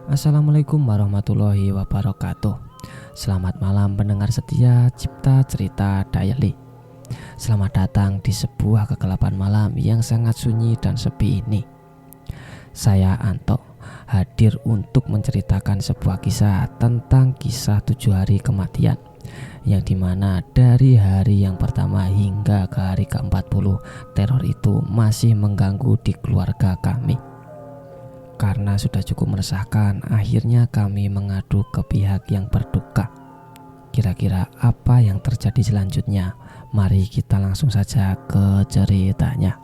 Assalamualaikum warahmatullahi wabarakatuh. Selamat malam pendengar setia Cipta Cerita Diary. Selamat datang di sebuah kegelapan malam yang sangat sunyi dan sepi ini. Saya Anto, hadir untuk menceritakan sebuah kisah tentang kisah 7 hari kematian, yang dimana dari hari yang pertama hingga ke hari ke-40 teror itu masih mengganggu di keluarga kami. Karena sudah cukup meresahkan, akhirnya kami mengadu ke pihak yang berduka. Kira-kira apa yang terjadi selanjutnya? Mari kita langsung saja ke ceritanya.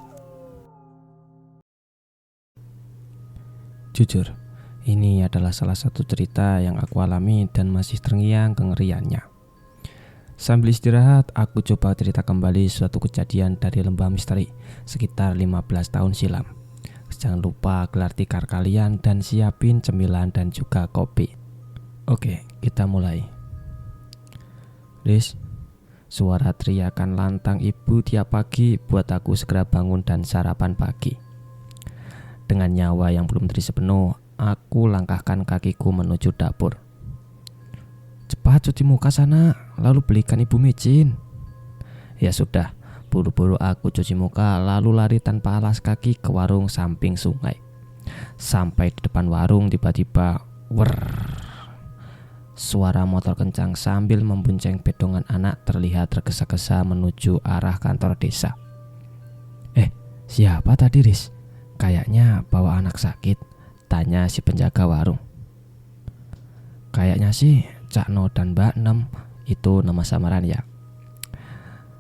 Jujur, ini adalah salah satu cerita yang aku alami dan masih terngiang kengeriannya. Sambil istirahat, aku coba cerita kembali suatu kejadian dari lembah misteri sekitar 15 tahun silam. Jangan lupa gelar tikar kalian dan siapin cemilan dan juga kopi. Oke, kita mulai. Liz, suara teriakan lantang ibu tiap pagi buat aku segera bangun dan sarapan pagi. Dengan nyawa yang belum terisi penuh, aku langkahkan kakiku menuju dapur. Cepat cuci muka sana, lalu belikan ibu micin. Ya sudah, buru-buru aku cuci muka lalu lari tanpa alas kaki ke warung samping sungai. Sampai di depan warung tiba-tiba suara motor kencang sambil membonceng bedongan anak terlihat tergesa-gesa menuju arah kantor desa. Siapa tadi, Riz? Kayaknya bawa anak sakit, tanya si penjaga warung. Kayaknya sih Cakno dan Mbak Nem, itu nama samaran ya.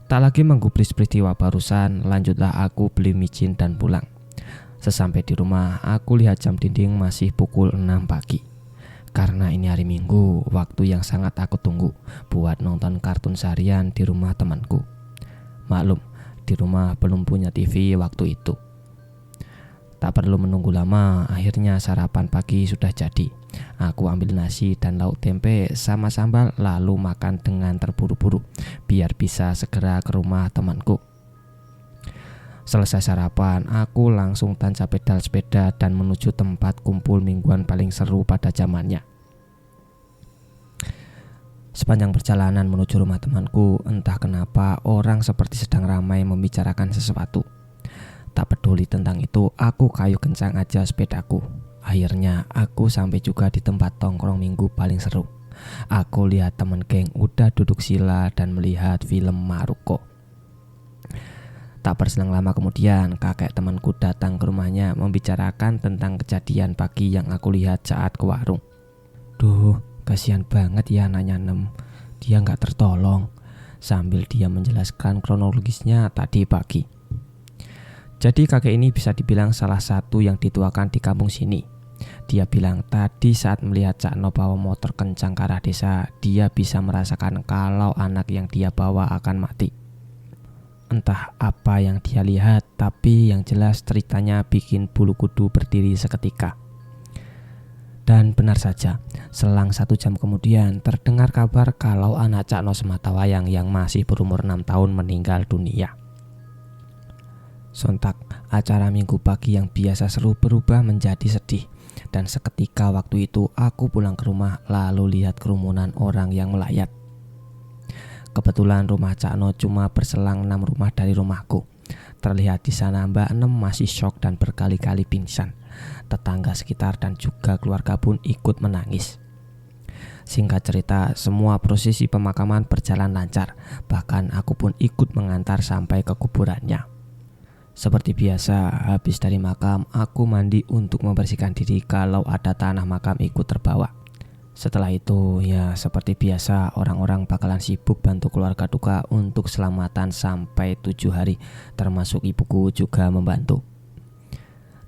Tak lagi menggubris peristiwa barusan, lanjutlah aku beli micin dan pulang. Sesampai di rumah, aku lihat jam dinding masih pukul 6 pagi. Karena ini hari Minggu, waktu yang sangat aku tunggu buat nonton kartun seharian di rumah temanku. Maklum, di rumah belum punya TV waktu itu. Tak perlu menunggu lama, akhirnya sarapan pagi sudah jadi. Aku ambil nasi dan lauk tempe sama sambal lalu makan dengan terburu-buru biar bisa segera ke rumah temanku. Selesai sarapan, aku langsung tancap pedal sepeda dan menuju tempat kumpul mingguan paling seru pada zamannya. Sepanjang perjalanan menuju rumah temanku, entah kenapa orang seperti sedang ramai membicarakan sesuatu. Tak peduli tentang itu, aku kayu kencang aja sepedaku. Akhirnya aku sampai juga di tempat tongkrong minggu paling seru. Aku lihat teman geng udah duduk sila dan melihat film Maruko. Tak berselang lama kemudian, kakek temanku datang ke rumahnya membicarakan tentang kejadian pagi yang aku lihat saat ke warung. Duh, kasihan banget ya anaknya Nem. Dia gak tertolong. Sambil dia menjelaskan kronologisnya tadi pagi. Jadi kakek ini bisa dibilang salah satu yang dituakan di kampung sini. Dia bilang tadi saat melihat Cakno bawa motor kencang ke arah desa, dia bisa merasakan kalau anak yang dia bawa akan mati. Entah apa yang dia lihat, tapi yang jelas ceritanya bikin bulu kudu berdiri seketika. Dan benar saja, selang 1 jam kemudian terdengar kabar kalau anak Cakno Sematawayang yang masih berumur 6 tahun meninggal dunia. Sontak, acara minggu pagi yang biasa seru berubah menjadi sedih. Dan seketika waktu itu aku pulang ke rumah lalu lihat kerumunan orang yang melayat. Kebetulan rumah Cakno cuma berselang 6 rumah dari rumahku. Terlihat di sana Mbak Nem masih syok dan berkali-kali pingsan. Tetangga sekitar dan juga keluarga pun ikut menangis. Singkat cerita, semua prosesi pemakaman berjalan lancar. Bahkan aku pun ikut mengantar sampai ke kuburannya. Seperti biasa, habis dari makam, aku mandi untuk membersihkan diri kalau ada tanah makam ikut terbawa. Setelah itu, ya seperti biasa, orang-orang bakalan sibuk bantu keluarga duka untuk selamatan sampai 7 hari, termasuk ibuku juga membantu.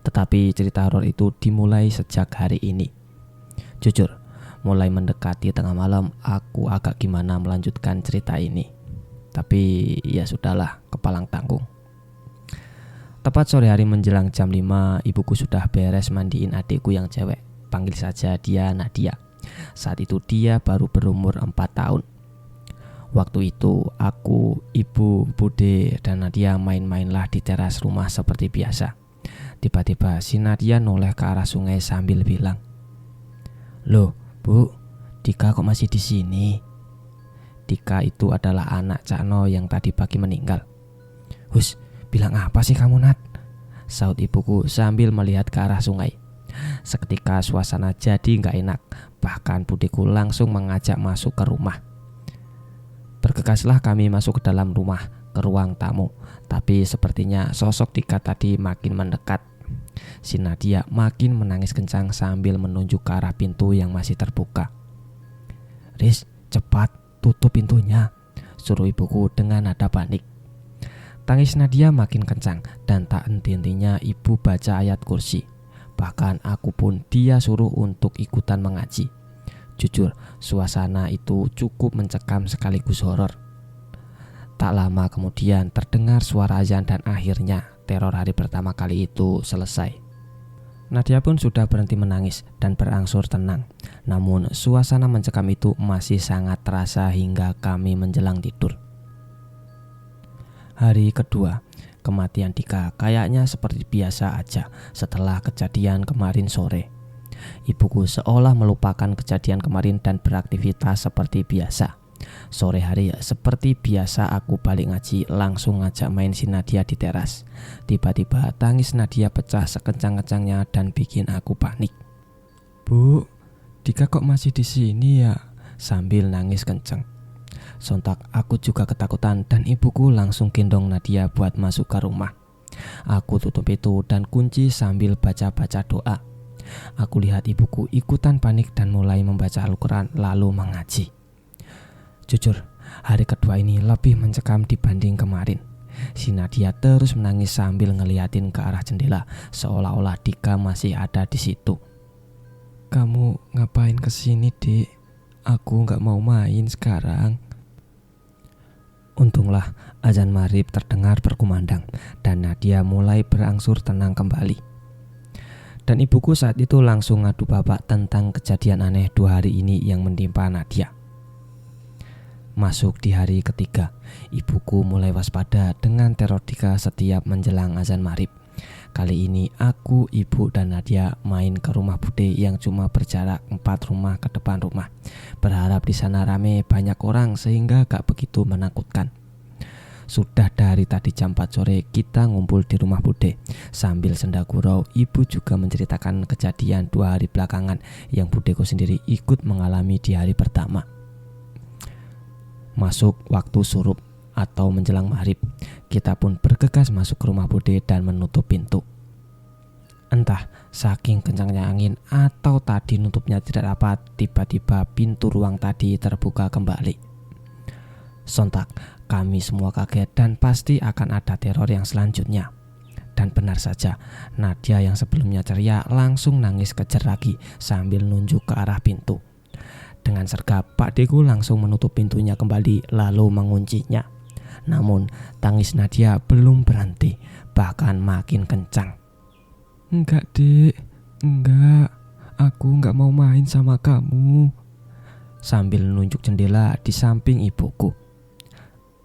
Tetapi cerita horor itu dimulai sejak hari ini. Jujur, mulai mendekati tengah malam, aku agak gimana melanjutkan cerita ini. Tapi ya sudahlah, kepalang tanggung. Tepat sore hari menjelang jam 5, ibuku sudah beres mandiin adikku yang cewek. Panggil saja dia Nadia. Saat itu dia baru berumur 4 tahun. Waktu itu aku, ibu, Bude, dan Nadia main-mainlah di teras rumah seperti biasa. Tiba-tiba si Nadia noleh ke arah sungai sambil bilang, "Loh, Bu, Dika kok masih di sini?" Dika itu adalah anak Cakno yang tadi pagi meninggal. "Hus, bilang apa sih kamu, Nat?" saut ibuku sambil melihat ke arah sungai. Seketika suasana jadi gak enak. Bahkan budeku langsung mengajak masuk ke rumah. Bergegaslah kami masuk ke dalam rumah, ke ruang tamu. Tapi sepertinya sosok Dika tadi makin mendekat. Si Nadia makin menangis kencang sambil menunjuk ke arah pintu yang masih terbuka. "Riz, cepat tutup pintunya," suruh ibuku dengan nada panik. Tangis Nadia makin kencang dan tak henti-hentinya ibu baca ayat kursi. Bahkan aku pun dia suruh untuk ikutan mengaji. Jujur, suasana itu cukup mencekam sekaligus horor. Tak lama kemudian terdengar suara azan dan akhirnya teror hari pertama kali itu selesai. Nadia pun sudah berhenti menangis dan berangsur tenang. Namun suasana mencekam itu masih sangat terasa hingga kami menjelang tidur. Hari kedua, kematian Dika kayaknya seperti biasa aja setelah kejadian kemarin sore. Ibuku seolah melupakan kejadian kemarin dan beraktivitas seperti biasa. Sore hari seperti biasa aku balik ngaji langsung ngajak main si Nadia di teras. Tiba-tiba tangis Nadia pecah sekencang-kencangnya dan bikin aku panik. "Bu, Dika kok masih di sini ya?" sambil nangis kencang. Sontak aku juga ketakutan dan ibuku langsung gendong Nadia buat masuk ke rumah. Aku tutup pintu dan kunci sambil baca-baca doa. Aku lihat ibuku ikutan panik dan mulai membaca Al-Quran lalu mengaji. Jujur, hari kedua ini lebih mencekam dibanding kemarin. Si Nadia terus menangis sambil ngeliatin ke arah jendela seolah-olah Dika masih ada di situ. "Kamu ngapain kesini, Dik? Aku gak mau main sekarang." Untunglah azan maghrib terdengar berkumandang dan Nadia mulai berangsur tenang kembali. Dan ibuku saat itu langsung ngadu bapak tentang kejadian aneh 2 hari ini yang menimpa Nadia. Masuk di hari ketiga, ibuku mulai waspada dengan teror Dika setiap menjelang azan maghrib. Kali ini aku, ibu, dan Nadia main ke rumah bude yang cuma berjarak 4 rumah ke depan rumah. Berharap di sana rame banyak orang sehingga gak begitu menakutkan. Sudah dari tadi jam 4 sore kita ngumpul di rumah bude. Sambil senda gurau, ibu juga menceritakan kejadian 2 hari belakangan yang budeku sendiri ikut mengalami di hari pertama. Masuk waktu surup atau menjelang maghrib, kita pun bergegas masuk ke rumah bude dan menutup pintu. Entah saking kencangnya angin atau tadi nutupnya tidak rapat, tiba-tiba pintu ruang tadi terbuka kembali. Sontak kami semua kaget dan pasti akan ada teror yang selanjutnya. Dan benar saja, Nadia yang sebelumnya ceria langsung nangis kejer lagi sambil nunjuk ke arah pintu. Dengan sergap, Pak Deku langsung menutup pintunya kembali lalu menguncinya. Namun tangis Nadia belum berhenti, bahkan makin kencang. "Enggak, Dek, enggak. Aku enggak mau main sama kamu," sambil nunjuk jendela di samping ibuku.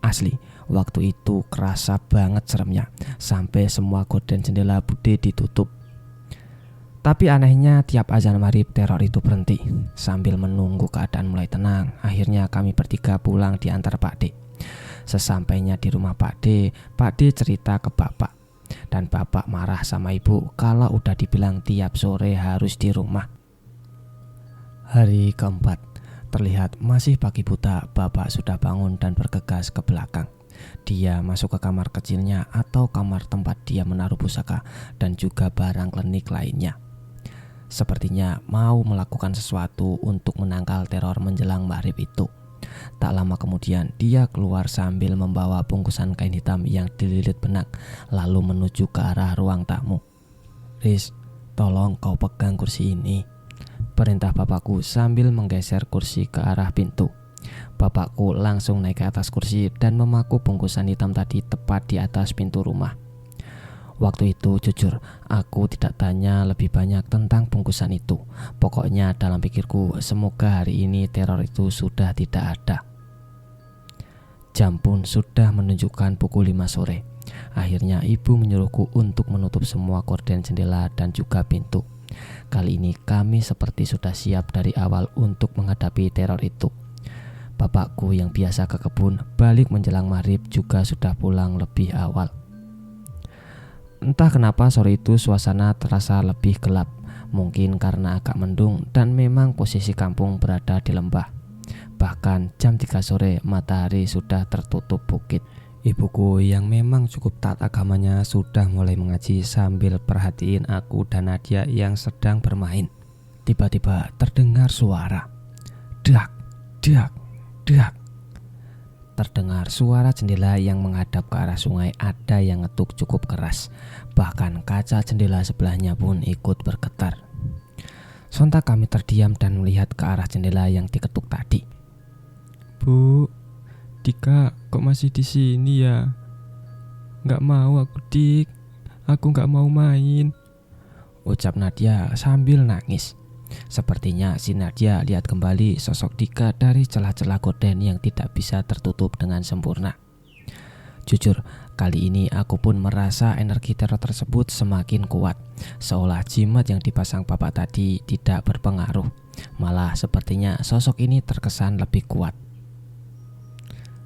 Asli, waktu itu kerasa banget seremnya, sampai semua gorden jendela bude ditutup. Tapi anehnya tiap azan maghrib teror itu berhenti. Sambil menunggu keadaan mulai tenang, akhirnya kami bertiga pulang diantar Pak D. Sesampainya di rumah Pak D cerita ke bapak. Dan bapak marah sama ibu kalau udah dibilang tiap sore harus di rumah. Hari keempat, terlihat masih pagi buta, bapak sudah bangun dan bergegas ke belakang. Dia masuk ke kamar kecilnya atau kamar tempat dia menaruh pusaka dan juga barang klinik lainnya. Sepertinya mau melakukan sesuatu untuk menangkal teror menjelang maghrib itu. Tak lama kemudian dia keluar sambil membawa bungkusan kain hitam yang dililit benang, lalu menuju ke arah ruang tamu. "Riz, tolong kau pegang kursi ini," perintah bapakku sambil menggeser kursi ke arah pintu. Bapakku langsung naik ke atas kursi dan memaku bungkusan hitam tadi tepat di atas pintu rumah. Waktu itu jujur aku tidak tanya lebih banyak tentang bungkusan itu. Pokoknya dalam pikirku semoga hari ini teror itu sudah tidak ada. Jam pun sudah menunjukkan pukul 5 sore. Akhirnya ibu menyuruhku untuk menutup semua gorden jendela dan juga pintu. Kali ini kami seperti sudah siap dari awal untuk menghadapi teror itu. Bapakku yang biasa ke kebun balik menjelang maghrib juga sudah pulang lebih awal. Entah kenapa sore itu suasana terasa lebih gelap. Mungkin karena agak mendung dan memang posisi kampung berada di lembah. Bahkan jam 3 sore matahari sudah tertutup bukit. Ibuku yang memang cukup taat agamanya sudah mulai mengaji sambil perhatiin aku dan Nadia yang sedang bermain. Tiba-tiba terdengar suara. Dak, dak, dak. Terdengar suara jendela yang menghadap ke arah sungai ada yang ngetuk cukup keras. Bahkan kaca jendela sebelahnya pun ikut bergetar. Sontak kami terdiam dan melihat ke arah jendela yang diketuk tadi. Bu, Dika kok masih di sini ya? Nggak mau aku, Dik. Aku nggak mau main, ucap Nadia sambil nangis. Sepertinya si Nadia lihat kembali sosok Dika dari celah-celah gorden yang tidak bisa tertutup dengan sempurna. Jujur, kali ini aku pun merasa energi teror tersebut semakin kuat. Seolah jimat yang dipasang bapak tadi tidak berpengaruh. Malah sepertinya sosok ini terkesan lebih kuat.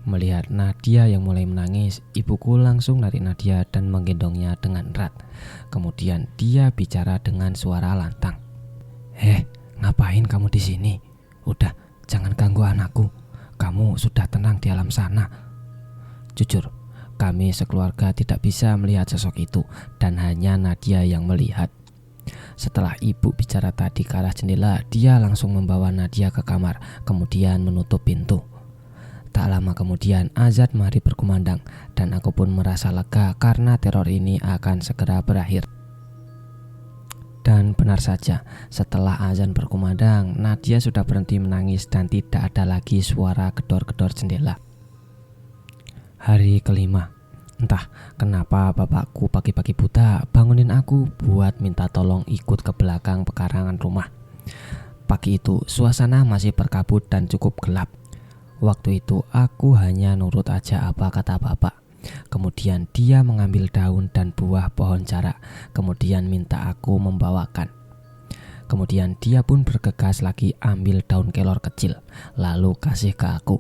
Melihat Nadia yang mulai menangis, ibuku langsung narik Nadia dan menggendongnya dengan erat. Kemudian dia bicara dengan suara lantang. Ngapain kamu di sini? Udah, jangan ganggu anakku. Kamu sudah tenang di alam sana. Jujur, kami sekeluarga tidak bisa melihat sosok itu dan hanya Nadia yang melihat. Setelah ibu bicara tadi ke arah jendela, dia langsung membawa Nadia ke kamar, kemudian menutup pintu. Tak lama kemudian azan maghrib berkumandang dan aku pun merasa lega karena teror ini akan segera berakhir. Dan benar saja, setelah azan berkumandang, Nadia sudah berhenti menangis dan tidak ada lagi suara gedor-gedor jendela. Hari kelima, entah kenapa bapakku pagi-pagi buta bangunin aku buat minta tolong ikut ke belakang pekarangan rumah. Pagi itu suasana masih berkabut dan cukup gelap. Waktu itu aku hanya nurut aja apa kata bapak. Kemudian dia mengambil daun dan buah pohon jarak, kemudian minta aku membawakan. Kemudian dia pun bergegas lagi ambil daun kelor kecil, lalu kasih ke aku.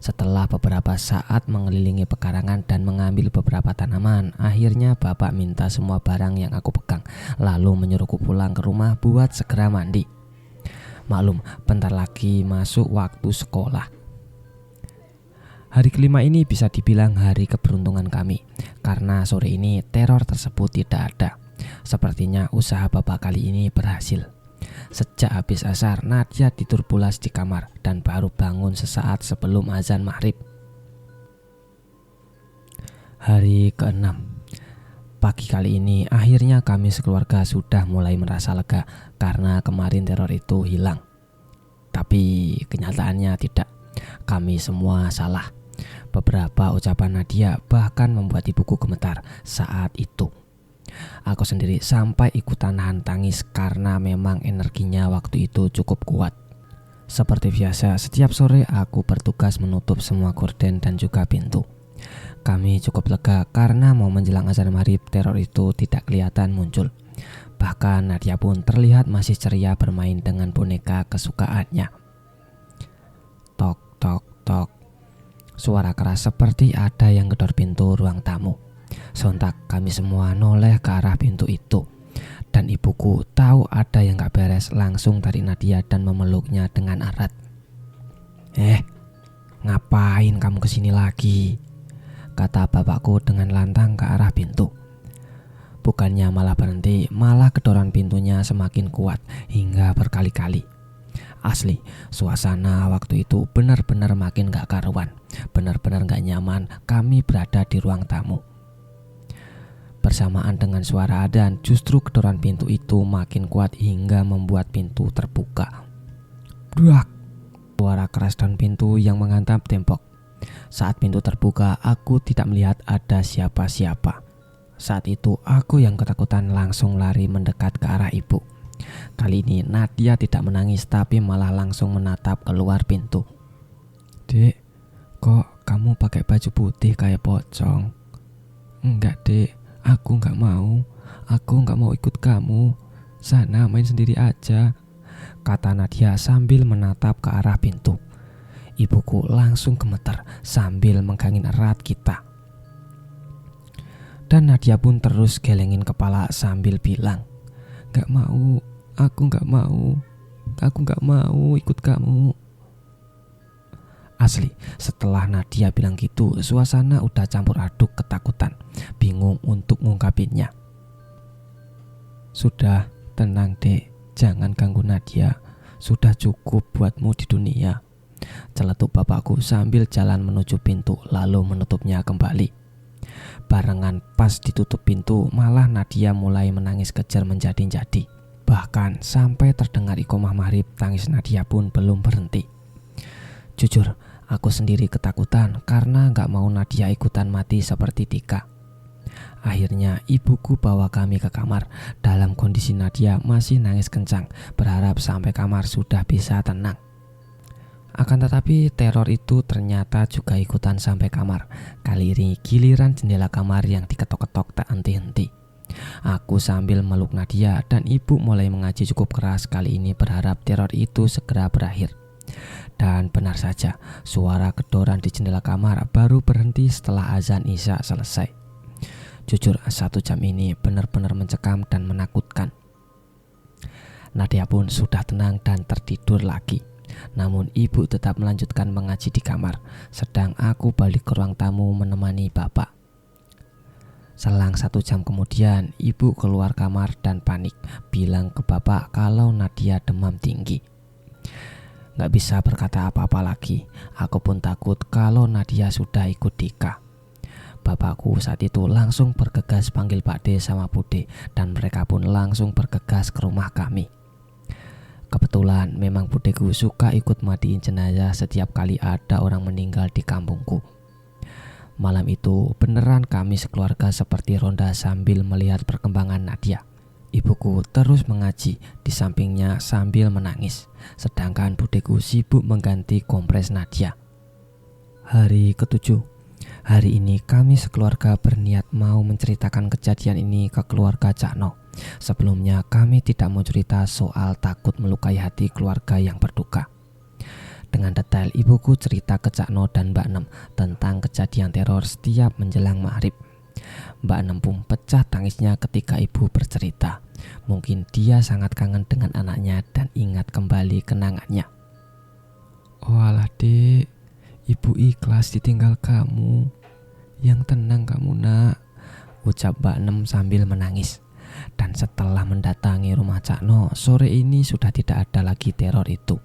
Setelah beberapa saat mengelilingi pekarangan dan mengambil beberapa tanaman, akhirnya bapak minta semua barang yang aku pegang, lalu menyuruhku pulang ke rumah buat segera mandi. Maklum, bentar lagi masuk waktu sekolah. Hari kelima ini bisa dibilang hari keberuntungan kami, karena sore ini teror tersebut tidak ada. Sepertinya usaha bapak kali ini berhasil. Sejak habis asar, Nadia tidur pulas di kamar dan baru bangun sesaat sebelum azan maghrib. Hari ke-6. Pagi kali ini akhirnya kami sekeluarga sudah mulai merasa lega karena kemarin teror itu hilang. Tapi kenyataannya tidak. Kami semua salah. Beberapa ucapan Nadia bahkan membuat ibuku gemetar saat itu. Aku sendiri sampai ikutan nahan tangis karena memang energinya waktu itu cukup kuat. Seperti biasa, setiap sore aku bertugas menutup semua gorden dan juga pintu. Kami cukup lega karena mau menjelang azan maghrib teror itu tidak kelihatan muncul. Bahkan Nadia pun terlihat masih ceria bermain dengan boneka kesukaannya. Tok, tok, tok. Suara keras seperti ada yang gedor pintu ruang tamu. Sontak kami semua noleh ke arah pintu itu. Dan ibuku tahu ada yang gak beres, langsung tarik Nadia dan memeluknya dengan erat. Ngapain kamu kesini lagi? Kata bapakku dengan lantang ke arah pintu. Bukannya malah berhenti, malah gedoran pintunya semakin kuat hingga berkali-kali. Asli, suasana waktu itu benar-benar makin gak karuan. Benar-benar gak nyaman kami berada di ruang tamu. Bersamaan dengan suara adzan, justru gedoran pintu itu makin kuat hingga membuat pintu terbuka. Brak! Suara keras dan pintu yang menghantam tembok. Saat pintu terbuka, aku tidak melihat ada siapa-siapa. Saat itu aku yang ketakutan langsung lari mendekat ke arah ibu. Kali ini Nadia tidak menangis tapi malah langsung menatap keluar pintu. Dek, kok kamu pakai baju putih kayak pocong? Enggak dek, aku enggak mau. Aku enggak mau ikut kamu. Sana main sendiri aja, kata Nadia sambil menatap ke arah pintu. Ibuku langsung gemeter sambil menggangin erat kita. Dan Nadia pun terus gelengin kepala sambil bilang, "Gak mau, aku gak mau. Aku gak mau ikut kamu." Asli, setelah Nadia bilang gitu, suasana udah campur aduk ketakutan, bingung untuk ngungkapinnya. "Sudah, tenang dek, jangan ganggu Nadia. Sudah cukup buatmu di dunia," celetuk bapakku sambil jalan menuju pintu lalu menutupnya kembali. Barengan pas ditutup pintu, malah Nadia mulai menangis kejar menjadi-jadi. Bahkan sampai terdengar iqomah maghrib, tangis Nadia pun belum berhenti. Jujur, aku sendiri ketakutan karena gak mau Nadia ikutan mati seperti Tika. Akhirnya ibuku bawa kami ke kamar dalam kondisi Nadia masih nangis kencang, berharap sampai kamar sudah bisa tenang. Akan tetapi teror itu ternyata juga ikutan sampai kamar. Kali ini giliran jendela kamar yang diketok-ketok tak henti-henti. Aku sambil meluk Nadia dan ibu mulai mengaji cukup keras, kali ini berharap teror itu segera berakhir. Dan benar saja, suara kedoran di jendela kamar baru berhenti setelah azan Isya selesai. Jujur, 1 jam ini benar-benar mencekam dan menakutkan. Nadia pun sudah tenang dan tertidur lagi. Namun ibu tetap melanjutkan mengaji di kamar, sedang aku balik ke ruang tamu menemani bapak. Selang 1 jam kemudian, ibu keluar kamar dan panik, bilang ke bapak kalau Nadia demam tinggi. Gak bisa berkata apa-apa lagi, aku pun takut kalau Nadia sudah ikut Dika. Bapakku saat itu langsung bergegas panggil Pak D sama Bude, dan mereka pun langsung bergegas ke rumah kami. Kebetulan memang budeku suka ikut matiin jenazah setiap kali ada orang meninggal di kampungku. Malam itu beneran kami sekeluarga seperti ronda sambil melihat perkembangan Nadia. Ibuku terus mengaji di sampingnya sambil menangis, sedangkan budeku sibuk mengganti kompres Nadia. Hari ke-7. Hari ini kami sekeluarga berniat mau menceritakan kejadian ini ke keluarga Cakno. Sebelumnya kami tidak mau cerita soal takut melukai hati keluarga yang berduka. Dengan detail ibuku cerita ke Cakno dan Mbak Nem tentang kejadian teror setiap menjelang maghrib. Mbak Nem pun pecah tangisnya ketika ibu bercerita. Mungkin dia sangat kangen dengan anaknya dan ingat kembali kenangannya. "Oh alah dek, ibu ikhlas ditinggal kamu. Yang tenang kamu nak," ucap Mbak Nem sambil menangis. Dan setelah mendatangi rumah Cakno, sore ini sudah tidak ada lagi teror itu.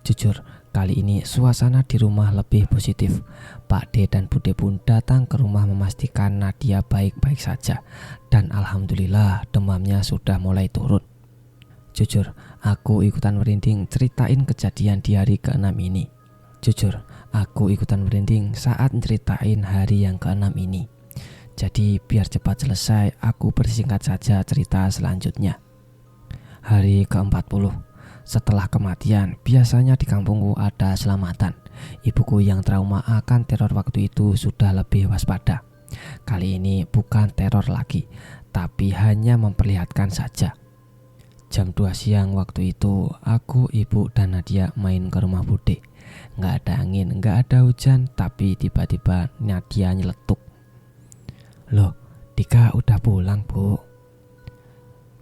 Jujur, kali ini suasana di rumah lebih positif. Pak D dan Bude pun datang ke rumah memastikan Nadia baik-baik saja. Dan alhamdulillah demamnya sudah mulai turun. Jujur, aku ikutan merinding ceritain kejadian di hari ke-6 ini. Jujur, aku ikutan merinding saat ceritain hari yang ke-6 ini. Jadi biar cepat selesai, aku persingkat saja cerita selanjutnya. Hari ke-40. Setelah kematian, biasanya di kampungku ada selamatan. Ibuku yang trauma akan teror waktu itu sudah lebih waspada. Kali ini bukan teror lagi, tapi hanya memperlihatkan saja. Jam 2 siang waktu itu, aku, ibu, dan Nadia main ke rumah Bude. Gak ada angin, gak ada hujan, tapi tiba-tiba Nadia nyeletuk. "Loh, Dika udah pulang, Bu."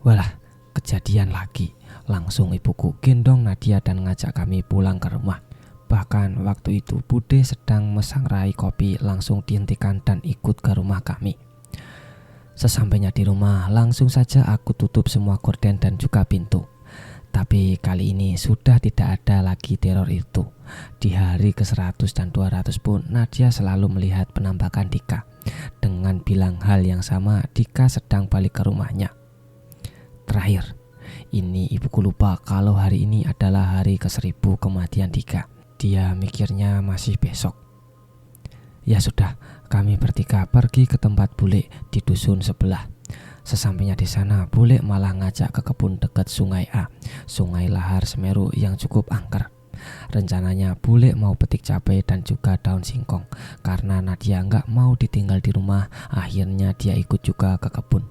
Walah, kejadian lagi. Langsung ibuku gendong Nadia dan ngajak kami pulang ke rumah. Bahkan waktu itu Bude sedang mesangrai kopi langsung dihentikan dan ikut ke rumah kami. Sesampainya di rumah, langsung saja aku tutup semua gorden dan juga pintu. Tapi kali ini sudah tidak ada lagi teror itu. Di hari ke-100 dan 200 pun Nadia selalu melihat penampakan Dika. Dengan bilang hal yang sama, Dika sedang balik ke rumahnya. Terakhir, ini ibuku lupa kalau hari ini adalah hari ke-1000 kematian Dika. Dia mikirnya masih besok. Ya sudah, kami bertiga pergi ke tempat bule di dusun sebelah. Sesampainya di sana, bule malah ngajak ke kebun dekat Sungai A, Sungai Lahar Semeru yang cukup angker. Rencananya bule mau petik cabai dan juga daun singkong. Karena Nadia nggak mau ditinggal di rumah, akhirnya dia ikut juga ke kebun.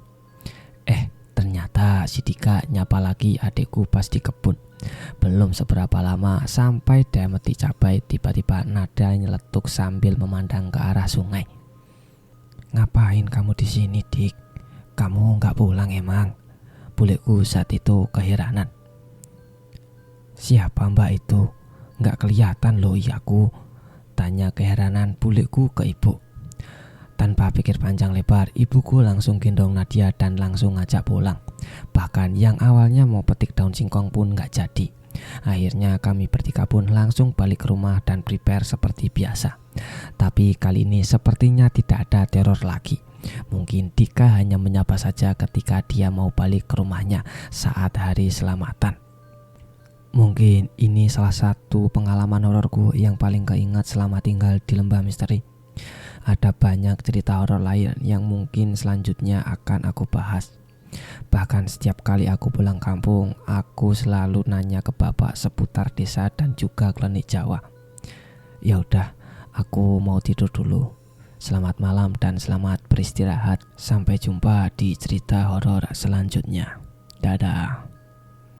Ternyata si Dika nyapa lagi adikku pas di kebun. Belum seberapa lama sampai dia meti cabai, tiba-tiba nada nyeletuk sambil memandang ke arah sungai. "Ngapain kamu di sini, Dik? Kamu nggak pulang emang?" Buleku saat itu keheranan. "Siapa mbak itu? Nggak kelihatan loh iyaku," tanya keheranan buleku ke ibu. Tanpa pikir panjang lebar, ibuku langsung gendong Nadia dan langsung ngajak pulang. Bahkan yang awalnya mau petik daun singkong pun nggak jadi. Akhirnya kami bertiga pun langsung balik ke rumah dan prepare seperti biasa. Tapi kali ini sepertinya tidak ada teror lagi. Mungkin Dika hanya menyapa saja ketika dia mau balik ke rumahnya saat hari selamatan. Mungkin ini salah satu pengalaman hororku yang paling keingat selama tinggal di Lembah Misteri. Ada banyak cerita horor lain yang mungkin selanjutnya akan aku bahas. Bahkan setiap kali aku pulang kampung, aku selalu nanya ke bapak seputar desa dan juga klinik Jawa. Ya udah, aku mau tidur dulu. Selamat malam dan selamat beristirahat. Sampai jumpa di cerita horor selanjutnya. Dadah.